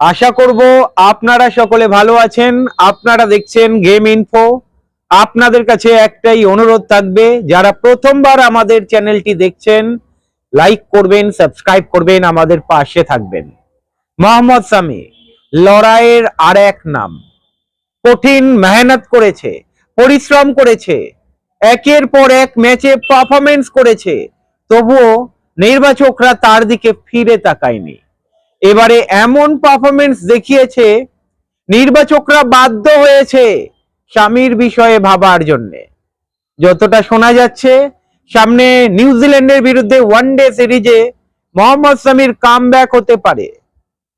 আশা করব আপনারা সকলে ভালো আছেন। আপনারা দেখছেন গেম ইনফো। আপনাদের কাছে একটাই অনুরোধ থাকবে, যারা প্রথমবার আমাদের চ্যানেলটি দেখছেন লাইক করবেন, সাবস্ক্রাইব করবেন, আমাদের পাশে থাকবেন। মোহাম্মদ সামি লড়াইয়ের আর এক নাম। কঠিন মেহনত করেছে, পরিশ্রম করেছে, একের পর এক ম্যাচে পারফরমেন্স করেছে, তবুও নির্বাচকরা তার দিকে ফিরে তাকায়নি। এবারে এমন পারফরমেন্স দেখিয়েছে, নির্বাচকরা বাধ্য হয়েছে শামির বিষয়ে ভাবার জন্য। যতটা শোনা যাচ্ছে, সামনে নিউজিল্যান্ডের বিরুদ্ধে ওয়ানডে সিরিজে মোহাম্মদ সামির কামব্যাক হতে পারে।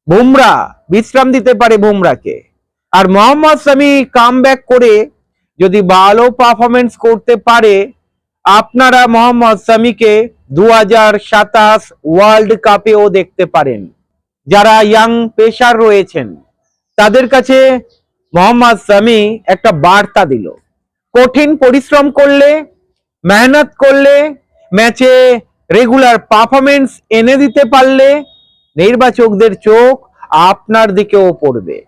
বুমরা বিশ্রাম দিতে পারে বুমরাকে, আর মোহাম্মদ সামি কামব্যাক করে যদি ভালো পারফরমেন্স করতে পারে, আপনারা মোহাম্মদ সামিকে 2027 ওয়ার্ল্ড কাপেও দেখতে পারেন। যারা ইয়াং পেসার রয়েছেন তাদের কাছে মোহাম্মদ সামি একটা বার্তা দিল। কঠিন পরিশ্রম করলে, মেহনত করলে, ম্যাচে রেগুলার পারফরমেন্স এনে দিতে পারলে নির্বাচকদের চোখ আপনার দিকেও পড়বে।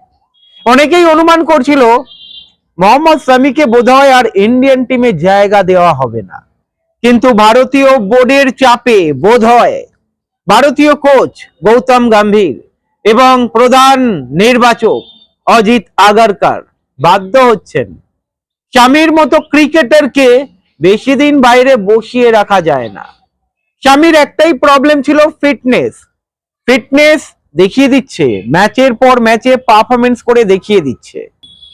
অনেকেই অনুমান করছিল মোহাম্মদ সামিকে বোধহয় আর ইন্ডিয়ান টিমে জায়গা দেওয়া হবে না, কিন্তু ভারতীয় বোর্ডের চাপে বোধহয় ভারতীয় কোচ গৌতম গম্ভীর এবং প্রধান নির্বাচক অজিত আগারকার বাধ্য হচ্ছেন। শামির মতো ক্রিকেটারকে বেশি দিন বাইরে বসিয়ে রাখা যায় না। শামির একটাই প্রবলেম ছিল, ফিটনেস। ফিটনেস দেখিয়ে দিচ্ছে, ম্যাচের পর ম্যাচে পারফরমেন্স করে দেখিয়ে দিচ্ছে।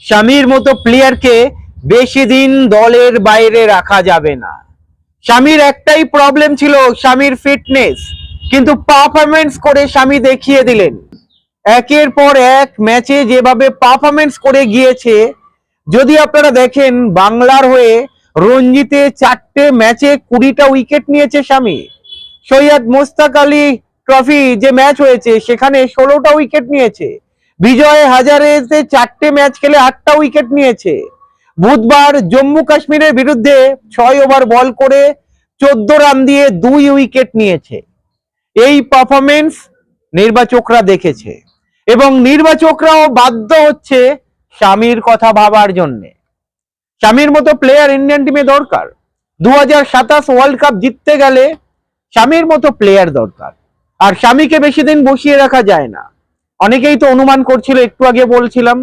শামির মতো প্লেয়ারকে বেশি দিন দলের বাইরে রাখা যাবে না। শামির একটাই প্রবলেম ছিল, শামির ফিটনেস, কিন্তু পারফরমেন্স করে শামি দেখিয়ে দিলেন। একের পর এক ম্যাচে যেভাবে পারফরমেন্স করে গিয়েছে, যদি আপনারা দেখেন বাংলার হয়ে রঞ্জিতে 4টে ম্যাচে 20টা উইকেট নিয়েছে শামি। সৈয়দ মোস্তাক আলী ট্রফি যে ম্যাচ হয়েছে সেখানে 16টা উইকেট নিয়েছে। বিজয় হাজারেতে 4টে ম্যাচ খেলে 8টা উইকেট নিয়েছে। বুধবার জম্মু কাশ্মীরের বিরুদ্ধে 6 ওভার বল করে 14 রান দিয়ে 2 উইকেট নিয়েছে। এই পারফরমেন্স নির্বাচকরা দেখেছে এবং নির্বাচকরাও বাধ্য হচ্ছে শামির কথা ভাবার জন্য। শামির মতো প্লেয়ার ইন্ডিয়ান টিমে দরকার। 2027 ওয়ার্ল্ড কাপ জিততে গেলে শামির মতো প্লেয়ার দরকার, আর শামিকে বেশি দিন বসিয়ে রাখা যায় না। অনেকেই তো অনুমান করছিল, একটু আগে বলছিলাম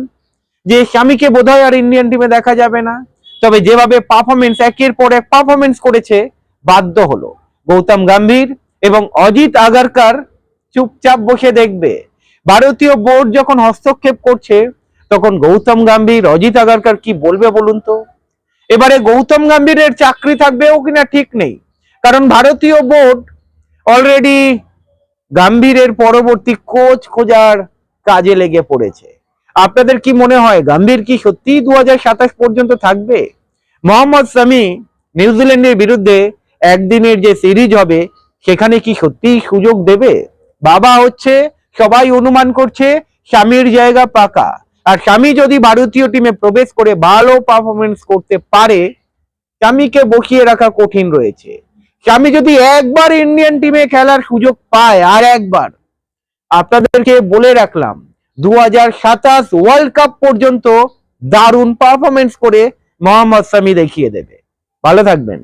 যে শামিকে বোধহয় আর ইন্ডিয়ান টিমে দেখা যাবে না, তবে যেভাবে পারফরমেন্স একের পর এক পারফরমেন্স করেছে, বাধ্য হলো। গৌতম গম্ভীর এবং অজিত আগারকার চুপচাপ বসে দেখবে। ভারতীয় বোর্ড যখন হস্তক্ষেপ করছে, তখন গৌতম গম্ভীর, অজিত আগারকার কি বলবে বলুন তো? এবারে গৌতম গম্ভীরের চাকরি থাকবেও কিনা ঠিক নেই, কারণ ভারতীয় বোর্ড অলরেডি গম্ভীরের পরবর্তী কোচ খোঁজার কাজে লেগে পড়েছে। আপনাদের কি মনে হয়, গম্ভীর কি সত্যি 2027 পর্যন্ত থাকবে? মোহাম্মদ সামি নিউজিল্যান্ডের বিরুদ্ধে একদিনের যে সিরিজ হবে, সেখানে কি সত্যি সুযোগ দেবে? বাবা হচ্ছে, সবাই অনুমান করছে শামির জায়গা পাকা। আর শামি যদি ভারতীয় টিমে প্রবেশ করে ভালো পারফরমেন্স করতে পারে, শামিকে বসিয়ে রাখা কঠিন রয়েছে। শামি যদি একবার ইন্ডিয়ান টিমে খেলার সুযোগ পায়, আর একবার, আপনাদেরকে বলে রাখলাম 2027 ওয়ার্ল্ড কাপ পর্যন্ত দারুণ পারফরমেন্স করে মোহাম্মদ সামি দেখিয়ে দেবে। ভালো থাকবেন।